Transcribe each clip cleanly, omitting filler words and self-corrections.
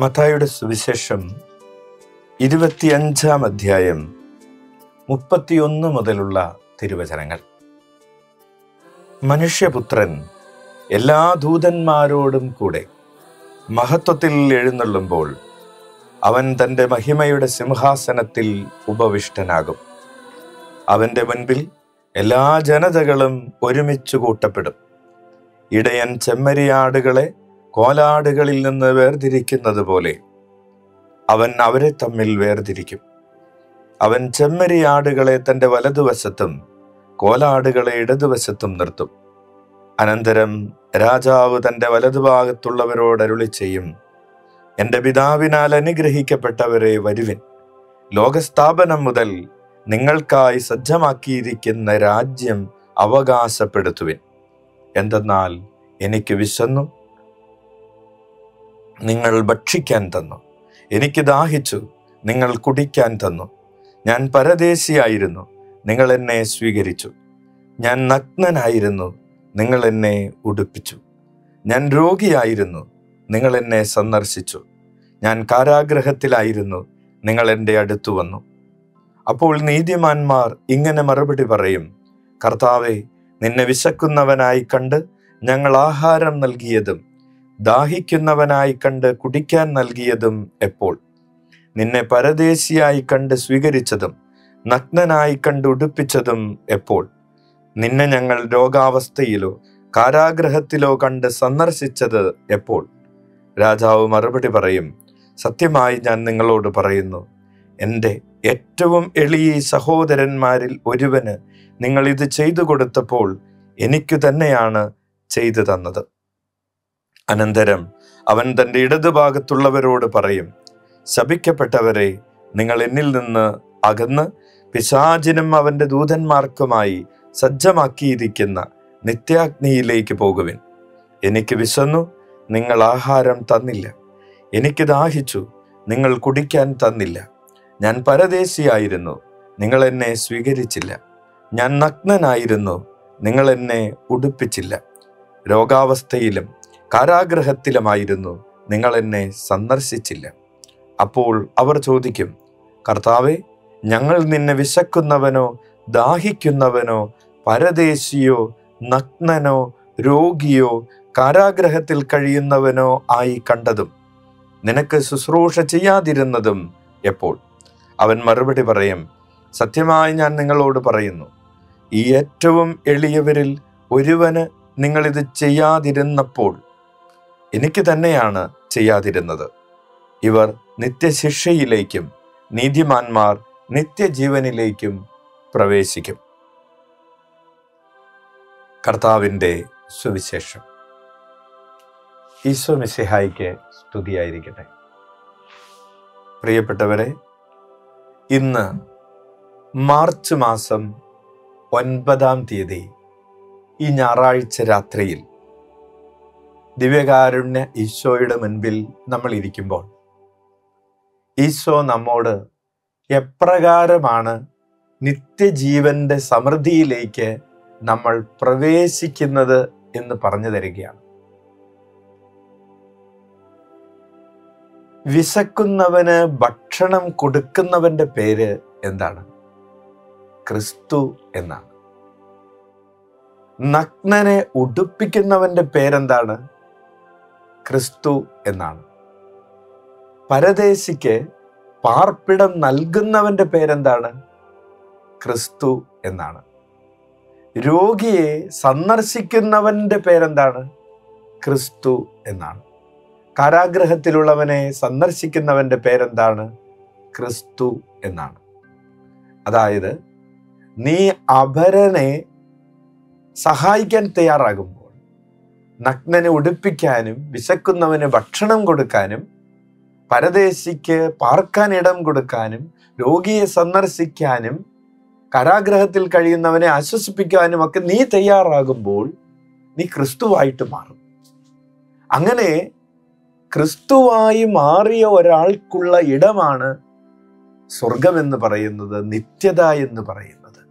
മത്തായിയുടെ സുവിശേഷം 25-ാം അധ്യായം 31 മുതലുള്ള തിരുവചനങ്ങൾ. മനുഷ്യപുത്രൻ എല്ലാ ദൂതന്മാരോടും കൂടെ മഹത്വത്തിൽ എഴുന്നള്ളുമ്പോൾ അവൻ തൻ്റെ മഹിമയുടെ സിംഹാസനത്തിൽ ഉപവിഷ്ടനാകും. അവൻ്റെ മുൻപിൽ എല്ലാ ജനതകളും ഒരുമിച്ച് കൂട്ടപ്പെടും. ഇടയൻ ചെമ്മരിയാടുകളെ കോലാടുകളിൽ നിന്ന് വേർതിരിക്കുന്നത് പോലെ അവൻ അവരെ തമ്മിൽ വേർതിരിക്കും. അവൻ ചെമ്മരിയാടുകളെ തൻ്റെ വലതുവശത്തും കോലാടുകളെ ഇടതുവശത്തും നിർത്തും. അനന്തരം രാജാവ് തൻ്റെ വലതുഭാഗത്തുള്ളവരോട് അരുളി ചെയ്യും, എൻ്റെ പിതാവിനാൽ അനുഗ്രഹിക്കപ്പെട്ടവരെ വരുവിൻ, ലോകസ്ഥാപനം മുതൽ നിങ്ങൾക്കായി സജ്ജമാക്കിയിരിക്കുന്ന രാജ്യം അവകാശപ്പെടുത്തുവിൻ. എന്തെന്നാൽ എനിക്ക് വിശന്നു, നിങ്ങൾ ഭക്ഷിക്കാൻ തന്നു. എനിക്ക് ദാഹിച്ചു, നിങ്ങൾ കുടിക്കാൻ തന്നു. ഞാൻ പരദേശിയായിരുന്നു, നിങ്ങൾ എന്നെ സ്വീകരിച്ചു. ഞാൻ നഗ്നനായിരുന്നു, നിങ്ങൾ എന്നെ ഉടുപ്പിച്ചു. ഞാൻ രോഗിയായിരുന്നു, നിങ്ങൾ എന്നെ സന്ദർശിച്ചു. ഞാൻ കാരാഗൃഹത്തിലായിരുന്നു, നിങ്ങൾ എൻ്റെ അടുത്തു വന്നു. അപ്പോൾ നീതിമാന്മാർ ഇങ്ങനെ മറുപടി പറയും, കർത്താവേ, നിന്നെ വിശക്കുന്നവനായി കണ്ട് ഞങ്ങൾ ആഹാരം നൽകിയതും ദാഹിക്കുന്നവനായി കണ്ട് കുടിക്കാൻ നൽകിയതും എപ്പോൾ? നിന്നെ പരദേശിയായി കണ്ട് സ്വീകരിച്ചതും നഗ്നനായി കണ്ട് ഉടുപ്പിച്ചതും എപ്പോൾ? നിന്നെ ഞങ്ങൾ രോഗാവസ്ഥയിലോ കാരാഗൃഹത്തിലോ കണ്ട് സന്ദർശിച്ചത് എപ്പോൾ? രാജാവ് മറുപടി പറയും, സത്യമായി ഞാൻ നിങ്ങളോട് പറയുന്നു, എൻ്റെ ഏറ്റവും എളിയ സഹോദരന്മാരിൽ ഒരുവന് നിങ്ങൾ ഇത് ചെയ്തു കൊടുത്തപ്പോൾ എനിക്കു തന്നെയാണ് ചെയ്തു തന്നത്. അനന്തരം അവൻ തൻ്റെ ഇടതുഭാഗത്തുള്ളവരോട് പറയും, ശപിക്കപ്പെട്ടവരെ, നിങ്ങൾ എന്നിൽ നിന്ന് അകന്ന് പിശാചിനും അവൻ്റെ ദൂതന്മാർക്കുമായി സജ്ജമാക്കിയിരിക്കുന്ന നിത്യാഗ്നിയിലേക്ക് പോകുവിൻ. എനിക്ക് വിശന്നു, നിങ്ങൾ ആഹാരം തന്നില്ല. എനിക്ക് ദാഹിച്ചു, നിങ്ങൾ കുടിക്കാൻ തന്നില്ല. ഞാൻ പരദേശിയായിരുന്നു, നിങ്ങൾ എന്നെ സ്വീകരിച്ചില്ല. ഞാൻ നഗ്നനായിരുന്നു, നിങ്ങൾ എന്നെ ഉടുപ്പിച്ചില്ല. രോഗാവസ്ഥയിലും കാരാഗൃഹത്തിലുമായിരുന്നു, നിങ്ങൾ എന്നെ സന്ദർശിച്ചില്ല. അപ്പോൾ അവർ ചോദിക്കും, കർത്താവേ, ഞങ്ങൾ നിന്നെ വിശക്കുന്നവനോ ദാഹിക്കുന്നവനോ പരദേശിയോ നഗ്നനോ രോഗിയോ കാരാഗൃഹത്തിൽ കഴിയുന്നവനോ ആയി കണ്ടതും നിനക്ക് ശുശ്രൂഷ ചെയ്യാതിരുന്നതും എപ്പോൾ? അവൻ മറുപടി പറയും, സത്യമായി ഞാൻ നിങ്ങളോട് പറയുന്നു, ഈ ഏറ്റവും എളിയവരിൽ ഒരുവന് നിങ്ങളിത് ചെയ്യാതിരുന്നപ്പോൾ എനിക്ക് തന്നെയാണ് ചെയ്യാതിരുന്നത്. ഇവർ നിത്യശിക്ഷയിലേക്കും നീതിമാന്മാർ നിത്യജീവനിലേക്കും പ്രവേശിക്കും. കർത്താവിൻ്റെ സുവിശേഷം. ഈശോ മിശിഹായിക്ക് സ്തുതിയായിരിക്കട്ടെ. പ്രിയപ്പെട്ടവരെ, ഇന്ന് മാർച്ച് മാസം 9-ാം തീയതി ഈ ഞായറാഴ്ച രാത്രിയിൽ ദിവ്യകാരുണ്യ ഈശോയുടെ മുൻപിൽ നമ്മൾ ഇരിക്കുമ്പോൾ ഈശോ നമ്മോട് എപ്രകാരമാണ് നിത്യജീവന്റെ സമൃദ്ധിയിലേക്ക് നമ്മൾ പ്രവേശിക്കുന്നത് എന്ന് പറഞ്ഞു തരികയാണ്. വിശക്കുന്നവന് ഭക്ഷണം കൊടുക്കുന്നവന്റെ പേര് എന്താണ്? ക്രിസ്തു എന്നാണ്. നഗ്നനെ ഉടുപ്പിക്കുന്നവന്റെ പേരെന്താണ്? ക്രിസ്തു എന്നാണ്. പരദേശിക്ക് പാർപ്പിടം നൽകുന്നവന്റെ പേരെന്താണ്? ക്രിസ്തു എന്നാണ്. രോഗിയെ സന്ദർശിക്കുന്നവന്റെ പേരെന്താണ്? ക്രിസ്തു എന്നാണ്. കാരാഗൃഹത്തിലുള്ളവനെ സന്ദർശിക്കുന്നവന്റെ പേരെന്താണ്? ക്രിസ്തു എന്നാണ്. അതായത്, നീ അപരനെ സഹായിക്കാൻ തയ്യാറാകുമ്പോൾ, നഗ്നനെ ഉടുപ്പിക്കാനും വിശക്കുന്നവന് ഭക്ഷണം കൊടുക്കാനും പരദേശിക്ക് പാർക്കാൻ ഇടം കൊടുക്കാനും രോഗിയെ സന്ദർശിക്കാനും കാരാഗൃഹത്തിൽ കഴിയുന്നവനെ ആശ്വസിപ്പിക്കാനും ഒക്കെ നീ തയ്യാറാകുമ്പോൾ നീ ക്രിസ്തുവായിട്ട് മാറും. അങ്ങനെ ക്രിസ്തുവായി മാറിയ ഒരാൾക്കുള്ള ഇടമാണ് സ്വർഗമെന്ന് പറയുന്നത്, നിത്യത എന്ന് പറയുന്നത്.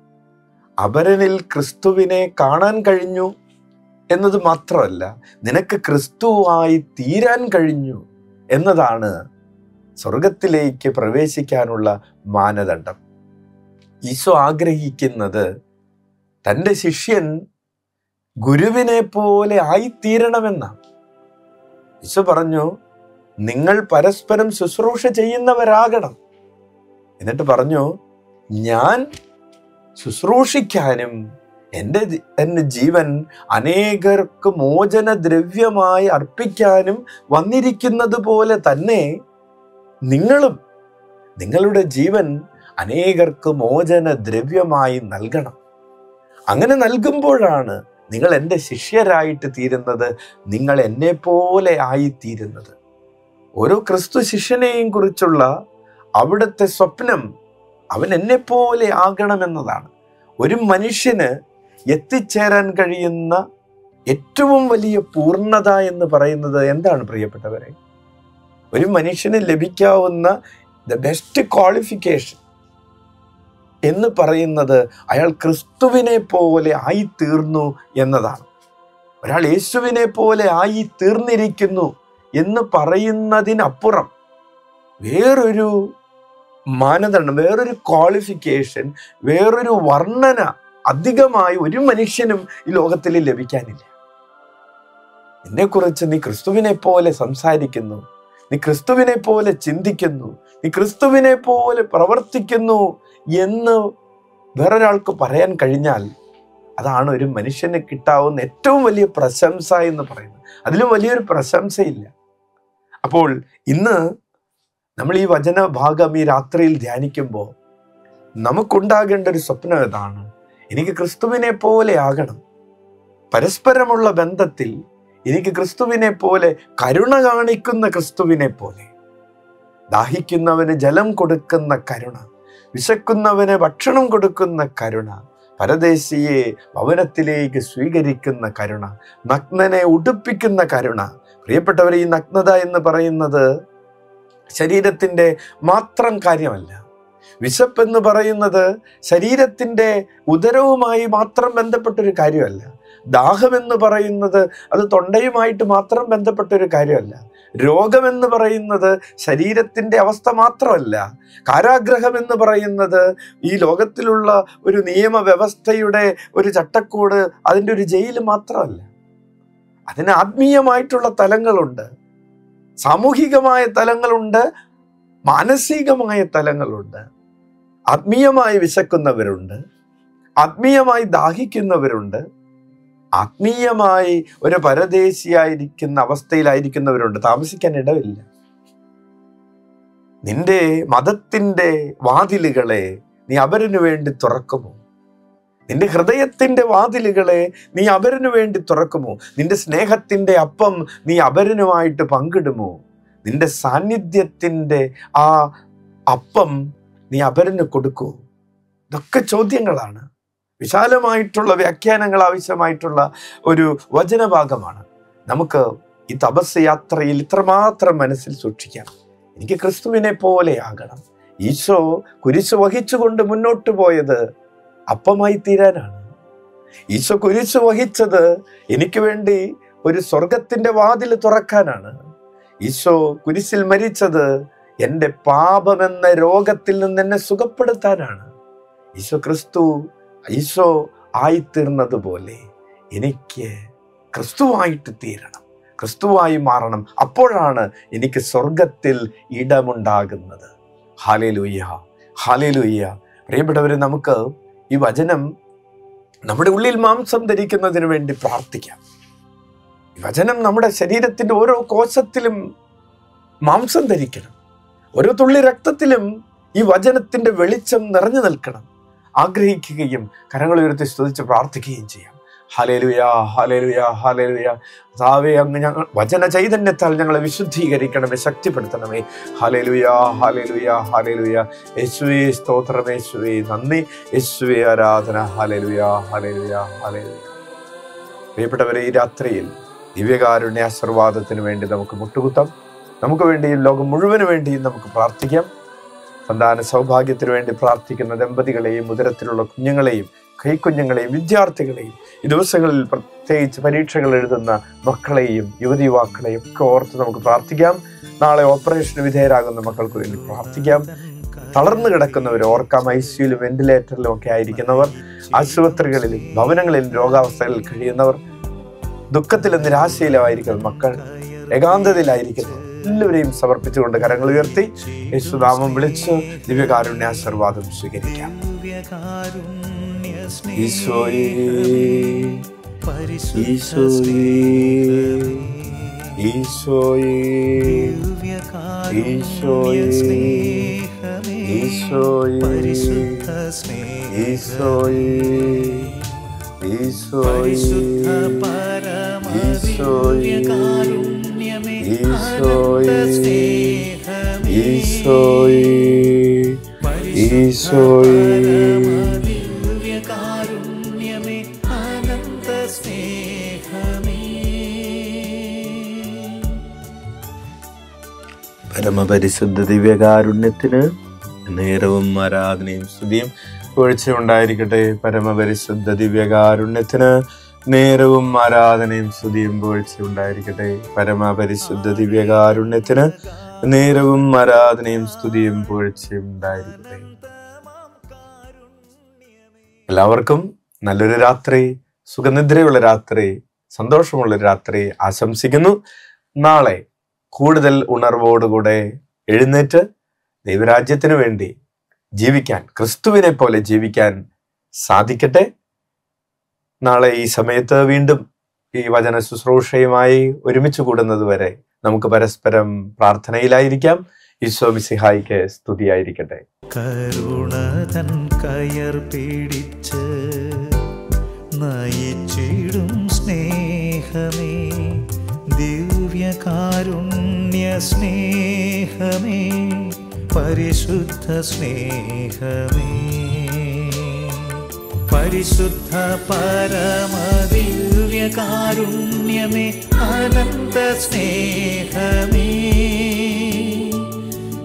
അപരനിൽ ക്രിസ്തുവിനെ കാണാൻ കഴിഞ്ഞു എന്നത് മാത്രമല്ല, നിനക്ക് ക്രിസ്തുവായി തീരാൻ കഴിഞ്ഞു എന്നതാണ് സ്വർഗത്തിലേക്ക് പ്രവേശിക്കാനുള്ള മാനദണ്ഡം. ഈശോ ആഗ്രഹിക്കുന്നത് തൻ്റെ ശിഷ്യൻ ഗുരുവിനെ പോലെ ആയിത്തീരണമെന്നാണ്. ഈശോ പറഞ്ഞു, നിങ്ങൾ പരസ്പരം ശുശ്രൂഷ ചെയ്യുന്നവരാകണം. എന്നിട്ട് പറഞ്ഞു, ഞാൻ ശുശ്രൂഷിക്കാനും എൻ്റെ ജീവൻ അനേകർക്ക് മോചനദ്രവ്യമായി അർപ്പിക്കാനും വന്നിരിക്കുന്നത് പോലെ തന്നെ നിങ്ങളും നിങ്ങളുടെ ജീവൻ അനേകർക്ക് മോചനദ്രവ്യമായി നൽകണം. അങ്ങനെ നൽകുമ്പോഴാണ് നിങ്ങൾ എൻ്റെ ശിഷ്യരായിട്ട് തീരുന്നത്, നിങ്ങൾ എന്നെ പോലെ ആയിത്തീരുന്നത്. ഓരോ ക്രിസ്തു ശിഷ്യനെയും കുറിച്ചുള്ള അവിടുത്തെ സ്വപ്നം അവൻ എന്നെ പോലെ ആകണമെന്നതാണ്. ഒരു മനുഷ്യന് എത്തിച്ചേരാൻ കഴിയുന്ന ഏറ്റവും വലിയ പൂർണ്ണത എന്ന് പറയുന്നത് എന്താണ് പ്രിയപ്പെട്ടവരെ? ഒരു മനുഷ്യന് ലഭിക്കാവുന്ന ദ ബെസ്റ്റ് ക്വാളിഫിക്കേഷൻ എന്ന് പറയുന്നത് അയാൾ ക്രിസ്തുവിനെ പോലെ ആയിത്തീർന്നു എന്നതാണ്. ഒരാൾ യേശുവിനെ പോലെ ആയിത്തീർന്നിരിക്കുന്നു എന്ന് പറയുന്നതിനപ്പുറം വേറൊരു മാനദണ്ഡം, വേറൊരു ക്വാളിഫിക്കേഷൻ, വേറൊരു വർണ്ണന അധികമായി ഒരു മനുഷ്യനും ഈ ലോകത്തിൽ ലഭിക്കാനില്ല. നിന്നെക്കുറിച്ച് നീ ക്രിസ്തുവിനെ പോലെ സംസാരിക്കുന്നു, നീ ക്രിസ്തുവിനെ പോലെ ചിന്തിക്കുന്നു, നീ ക്രിസ്തുവിനെ പോലെ പ്രവർത്തിക്കുന്നു എന്ന് വേറൊരാൾക്ക് പറയാൻ കഴിഞ്ഞാൽ അതാണ് ഒരു മനുഷ്യന് കിട്ടാവുന്ന ഏറ്റവും വലിയ പ്രശംസ എന്ന് പറയുന്നത്. അതിലും വലിയൊരു പ്രശംസയില്ല. അപ്പോൾ ഇന്ന് നമ്മൾ ഈ വചനഭാഗം ഈ രാത്രിയിൽ ധ്യാനിക്കുമ്പോൾ നമുക്കുണ്ടാകേണ്ട ഒരു സ്വപ്നം ഏതാണ്? എനിക്ക് ക്രിസ്തുവിനെ പോലെ ആകണം. പരസ്പരമുള്ള ബന്ധത്തിൽ എനിക്ക് ക്രിസ്തുവിനെ പോലെ, കരുണ കാണിക്കുന്ന ക്രിസ്തുവിനെ പോലെ, ദാഹിക്കുന്നവന് ജലം കൊടുക്കുന്ന കരുണ, വിശക്കുന്നവന് ഭക്ഷണം കൊടുക്കുന്ന കരുണ, പരദേശിയെ ഭവനത്തിലേക്ക് സ്വീകരിക്കുന്ന കരുണ, നഗ്നനെ ഉടുപ്പിക്കുന്ന കരുണ. പ്രിയപ്പെട്ടവരെ, ഈ നഗ്നത എന്ന് പറയുന്നത് ശരീരത്തിൻ്റെ മാത്രം കാര്യമല്ല. വിശപ്പെന്ന് പറയുന്നത് ശരീരത്തിൻ്റെ ഉദരവുമായി മാത്രം ബന്ധപ്പെട്ടൊരു കാര്യമല്ല. ദാഹമെന്ന് പറയുന്നത് അത് തൊണ്ടയുമായിട്ട് മാത്രം ബന്ധപ്പെട്ടൊരു കാര്യമല്ല. രോഗമെന്ന് പറയുന്നത് ശരീരത്തിൻ്റെ അവസ്ഥ മാത്രമല്ല. കാരാഗ്രഹം എന്ന് പറയുന്നത് ഈ ലോകത്തിലുള്ള ഒരു നിയമവ്യവസ്ഥയുടെ ഒരു ചട്ടക്കൂട്, അതിൻ്റെ ഒരു ജയിൽ മാത്രമല്ല. അതിന് ആത്മീയമായിട്ടുള്ള തലങ്ങളുണ്ട്, സാമൂഹികമായ തലങ്ങളുണ്ട്, മാനസികമായ തലങ്ങളുണ്ട്. ആത്മീയമായി വിശക്കുന്നവരുണ്ട്, ആത്മീയമായി ദാഹിക്കുന്നവരുണ്ട്, ആത്മീയമായി ഒരു പരദേശിയായിരിക്കുന്ന അവസ്ഥയിലായിരിക്കുന്നവരുണ്ട്. താമസിക്കാൻ ഇടമില്ല. നിന്റെ മതത്തിൻ്റെ വാതിലുകളെ നീ അവരിനു വേണ്ടി തുറക്കുമോ? നിന്റെ ഹൃദയത്തിൻ്റെ വാതിലുകളെ നീ അവരിനു വേണ്ടി തുറക്കുമോ? നിന്റെ സ്നേഹത്തിൻ്റെ അപ്പം നീ അവരിനുമായിട്ട് പങ്കിടുമോ? നിന്റെ സാന്നിധ്യത്തിൻ്റെ ആ അപ്പം നീ അവരിന് കൊടുക്കുമോ? ഇതൊക്കെ ചോദ്യങ്ങളാണ്. വിശാലമായിട്ടുള്ള വ്യാഖ്യാനങ്ങൾ ആവശ്യമായിട്ടുള്ള ഒരു വചനഭാഗമാണ്. നമുക്ക് ഈ തപസ് യാത്രയിൽ ഇത്രമാത്രം മനസ്സിൽ സൂക്ഷിക്കാം. എനിക്ക് ക്രിസ്തുവിനെ പോലെ ആകണം. ഈശോ കുരിശ് വഹിച്ചുകൊണ്ട് മുന്നോട്ട് പോയത് അപ്പമായി തീരാനാണ്. ഈശോ കുരിശ് വഹിച്ചത് എനിക്ക് വേണ്ടി ഒരു സ്വർഗത്തിൻ്റെ വാതിൽ തുറക്കാനാണ്. ഈശോ കുരിശിൽ മരിച്ചത് എൻ്റെ പാപമെന്ന രോഗത്തിൽ നിന്ന് എന്നെ സുഖപ്പെടുത്താനാണ്. ഈശോ ആയിത്തീർന്നതുപോലെ എനിക്ക് ക്രിസ്തുവായിട്ട് തീരണം, ക്രിസ്തുവായി മാറണം. അപ്പോഴാണ് എനിക്ക് സ്വർഗത്തിൽ ഇടമുണ്ടാകുന്നത്. Hallelujah, hallelujah. പ്രിയപ്പെട്ടവരെ, നമുക്ക് ഈ വചനം നമ്മുടെ ഉള്ളിൽ മാംസം ധരിക്കുന്നതിന് വേണ്ടി പ്രാർത്ഥിക്കാം. ഈ വചനം നമ്മുടെ ശരീരത്തിൻ്റെ ഓരോ കോശത്തിലും മാംസം ധരിക്കണം. ഓരോ തുള്ളി രക്തത്തിലും ഈ വചനത്തിൻ്റെ വെളിച്ചം നിറഞ്ഞു നിൽക്കണം. ആഗ്രഹിക്കുകയും കരങ്ങൾ ഉയർത്തി സ്തുതിച്ച് പ്രാർത്ഥിക്കുകയും ചെയ്യാം. Hallelujah, hallelujah, hallelujah. കർത്താവേ, അങ്ങ് ഞങ്ങൾ വചന ചൈതന്യത്താൽ ഞങ്ങളെ വിശുദ്ധീകരിക്കണമേ, ശക്തിപ്പെടുത്തണമേ. Hallelujah, hallelujah, hallelujah. യേശുവേ സ്തോത്രം, യേശുവേ നന്ദി, യേശുവേ ആരാധന. Hallelujah, hallelujah, hallelujah. പ്രിയപ്പെട്ടവരെ, ഈ രാത്രിയിൽ ദിവ്യകാരുണ്യ ആശീർവാദത്തിന് വേണ്ടി നമുക്ക് മുട്ടുകുത്താം. നമുക്ക് വേണ്ടിയും ലോകം മുഴുവന് വേണ്ടിയും നമുക്ക് പ്രാർത്ഥിക്കാം. സന്താന സൗഭാഗ്യത്തിന് വേണ്ടി പ്രാർത്ഥിക്കുന്ന ദമ്പതികളെയും ഉദരത്തിലുള്ള കുഞ്ഞുങ്ങളെയും കൈക്കുഞ്ഞുങ്ങളെയും വിദ്യാർത്ഥികളെയും ഈ ദിവസങ്ങളിൽ പ്രത്യേകിച്ച് പരീക്ഷകൾ എഴുതുന്ന മക്കളെയും യുവതി യുവാക്കളെയും ഒക്കെ ഓർത്ത് നമുക്ക് പ്രാർത്ഥിക്കാം. നാളെ ഓപ്പറേഷന് വിധേയരാകുന്ന മക്കൾക്ക് വേണ്ടി പ്രാർത്ഥിക്കാം. തളർന്നു കിടക്കുന്നവർ ഓർക്കാം. ICUയിലും വെന്റിലേറ്ററിലും ഒക്കെ ആയിരിക്കുന്നവർ, ആശുപത്രികളിലും ഭവനങ്ങളിലും രോഗാവസ്ഥകളിൽ കഴിയുന്നവർ, ദുഃഖത്തിലും നിരാശയിലും ആയിരിക്കുന്ന മക്കൾ, ഏകാന്തതയിലായിരിക്കുന്നു, എല്ലാവരെയും സമർപ്പിച്ചുകൊണ്ട് കരങ്ങൾ ഉയർത്തി യേശുനാമം വിളിച്ച് ദിവ്യകാരുണ്യാശീർവാദം സ്വീകരിക്കാം. ഈശോയേ ഈശോയേ ഈശോയേ ഈശോയേ ഈശോയേ ഈശോയേ ഈശോയേ ഈശോയേ ഈശോയേ പരമപരിശുദ്ധ ദിവ്യകാരുണ്യത്തിന് നേരവും ആരാധനയും സ്തുതിയും പുകഴ്ചയുണ്ടായിരിക്കട്ടെ. പരമപരിശുദ്ധ ദിവ്യകാരുണ്യത്തിന് നേരവും ആരാധനയും സ്തുതിയും പുകഴ്ചയുണ്ടായിരിക്കട്ടെ. പരമപരിശുദ്ധ ദിവ്യകാരുണ്യത്തിന് നേരവും ആരാധനയും സ്തുതിയും പുകഴ്ചയും ഉണ്ടായിരിക്കട്ടെ. എല്ലാവർക്കും നല്ലൊരു രാത്രി, സുഖനിദ്രയുള്ള രാത്രി, സന്തോഷമുള്ള രാത്രി ആശംസിക്കുന്നു. നാളെ കൂടുതൽ ഉണർവോടുകൂടെ എഴുന്നേറ്റ് ദൈവരാജ്യത്തിന് വേണ്ടി ജീവിക്കാൻ, ക്രിസ്തുവിനെ പോലെ ജീവിക്കാൻ സാധിക്കട്ടെ. നാളെ ഈ സമയത്ത് വീണ്ടും ഈ വചന ശുശ്രൂഷയുമായി ഒരുമിച്ച് കൂടുന്നത് വരെ നമുക്ക് പരസ്പരം പ്രാർത്ഥനയിലായിരിക്കാം. ഈശോ മിശിഹായിക്ക് സ്തുതിയായിരിക്കട്ടെ. കരുണതൻ കയർ പിടിച്ച് നയിച്ചിടും സ്നേഹമേ, ദിവ്യകാരുണ്യ സ്നേഹമേ, പരിശുദ്ധ സ്നേഹമേ, പരിശുദ്ധ പരമദിവ്യകാരുണ്യമേ, അനന്ത സ്നേഹമേ,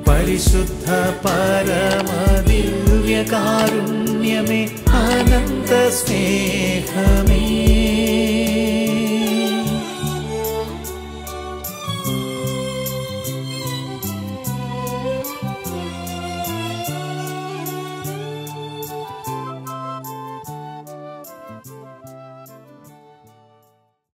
പരിശുദ്ധ പരമദിവ്യകാരുണ്യമേ, അനന്ത സ്നേഹമേ.